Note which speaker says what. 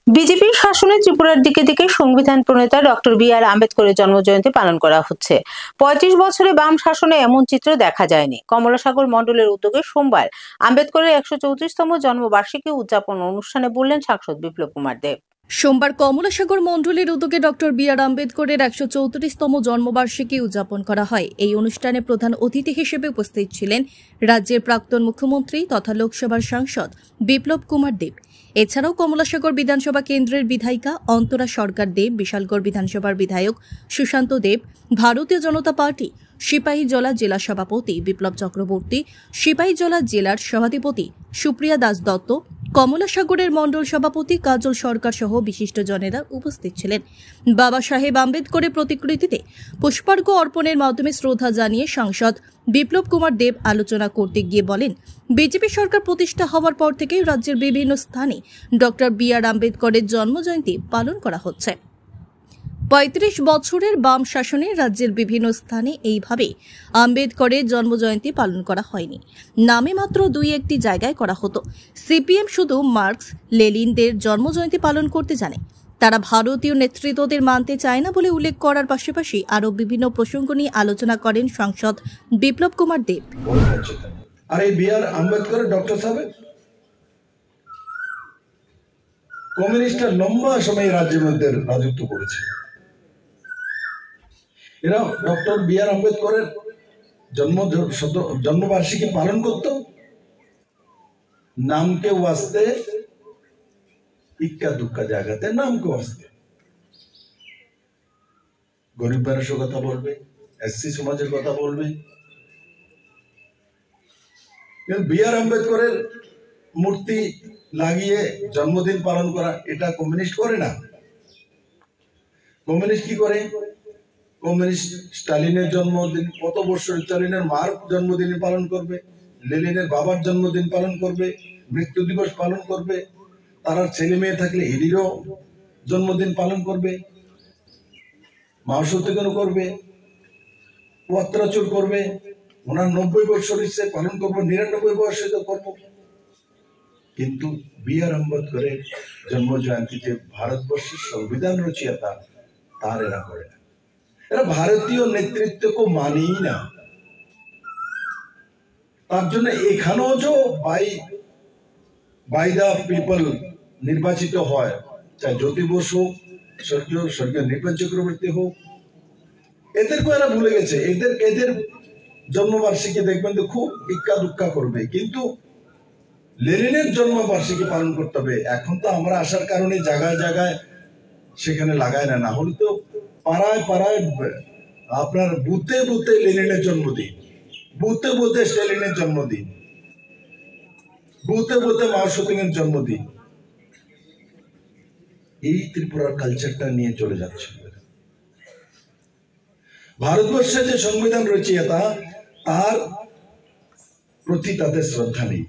Speaker 1: বিজেপির শাসনে ত্রিপুরার দিকে দিকে সংবিধান প্রণেতা ডক্টর বি.আর. আম্বেদকরের জন্মজয়ন্তী পালন করা হচ্ছে। ৩৫ বছরে বাম শাসনে এমন চিত্র দেখা যায়নি। কমলাসাগর মণ্ডলের উদ্যোগে সোমবার আম্বেদকরের ১৩৪তম জন্মবার্ষিকী উদযাপন অনুষ্ঠানে বললেন সাংসদ বিপ্লব কুমার দেব।
Speaker 2: সোমবার কমলাসাগর মণ্ডলের উদ্যোগে ডক্টর বি.আর. আম্বেদকরের ১৩৪তম জন্মবার্ষিকী উদযাপন করা হয়। এই অনুষ্ঠানে প্রধান অতিথি হিসেবে উপস্থিত ছিলেন রাজ্যের প্রাক্তন মুখ্যমন্ত্রী তথা লোকসভার সাংসদ বিপ্লব কুমার দেব। এছাড়াও কমলাসাগর বিধানসভা কেন্দ্রের বিধায়িকা অন্তরা সরকার দেব, বিশালগড় বিধানসভার বিধায়ক সুশান্ত দেব, ভারতীয় জনতা পার্টি সিপাহীজলা জেলা সভাপতি বিপ্লব চক্রবর্তী, সিপাহীজলা জেলার সভাধিপতি সুপ্রিয়া দাস দত্ত, কমলাসাগরের মণ্ডল সভাপতি কাজল সরকার সহ বিশিষ্টজনেরা উপস্থিত ছিলেন। বাবা সাহেব আম্বেদকরের প্রতিকৃতিতে পুষ্পার্ঘ্য অর্পণের মাধ্যমে শ্রদ্ধা জানিয়ে সাংসদ বিপ্লব কুমার দেব আলোচনা করতে গিয়ে বলেন, বিজেপি সরকার প্রতিষ্ঠা হওয়ার পর থেকে রাজ্যের বিভিন্ন স্থানে ডক্টর বি.আর. আম্বেদকরের জন্মজয়ন্তী পালন করা হচ্ছে। ৩৫ বছরের বাম শাসনে রাজ্যের বিভিন্ন স্থানে এইভাবে আম্বেদকরের জন্মজয়ন্তী পালন করা হয়নি। নামে মাত্র ২-১টি জায়গায় করা হতো। সিপিএম শুধু মার্কস লেনিনদের জন্মজয়ন্তী পালন করতে জানে। তারা ভারতীয় নেতৃত্বদের মানতে চায় না বলে উল্লেখ করার পাশাপাশি আরও বিভিন্ন প্রসঙ্গ নিয়ে আলোচনা করেন সাংসদ বিপ্লব কুমার দেব।
Speaker 3: আর এই বি.আর. আম্বেদকর ডক্টর সাহেব কমিউনিস্টরা লম্বা সময় রাজ্যের মধ্যে রাজত্ব করেছে। এরা ডক্টর বি.আর. আম্বেদকরের জন্মবার্ষিকী পালন করত নামকে ওয়াস্তে, ইক্কা দুক্কা জায়গাতে নামকে ওয়াস্তে। গরিব মানুষের কথা বলবে, এসসি সমাজের কথা বলবে। বি.আর. আম্বেদকরের মূর্তি লাগিয়ে জন্মদিন পালন করা এটা কমিউনিস্ট করে না। কমিউনিস্ট কি করে? কমিউনিস্ট স্টালিনের জন্মদিন, কত বছর স্টালিনের মার জন্মদিন পালন করবে, লেনিনের বাবার জন্মদিন পালন করবে, মৃত্যু দিবস পালন করবে, তার ছেলে মেয়ে থাকলে এদেরও জন্মদিন পালন করবে, মাও সত্যিকার করবে, পত্রাচুর করবে, ওনার ৯০ বছর ইচ্ছে পালন করবো, ৯৯ বয়সে তো করবো। কিন্তু বি.আর. আম্বেদকরের জন্ম জয়ন্তীতে ভারতবর্ষের সংবিধান রচয়িতা তার এরা করে না। এরা ভারতীয় নেতৃত্বকে মানেই না। তার জন্য এখানেও যে বাই দা পিপল নির্বাচিত হয়, চাই জ্যোতি বসু হোক, স্বর্গীয় নৃপেন চক্রবর্তী হোক, এদেরকে এরা ভুলে গেছে। এদের জন্মবার্ষিকী দেখবেন তো খুব ইক্কা দুক্কা করবে, কিন্তু লেনিনের জন্মবার্ষিকী পালন করতে হবে। এখন তো আমরা আসার কারণে জায়গায় জায়গায় সেখানে লাগায় না, না হলে তো পাড়ায় পাড়ায় আপনার বুথে বুথে লেনিনের জন্মদিন, বুথে বুথে স্টালিনের জন্মদিন, বুথে বুথে মাও সেতুংয়ের জন্মদিন। এই ত্রিপুরার কালচারটা নিয়ে চলে যাচ্ছে। ভারতবর্ষের যে সংবিধান রচয়িতা তার প্রতি তাদের শ্রদ্ধা নেই।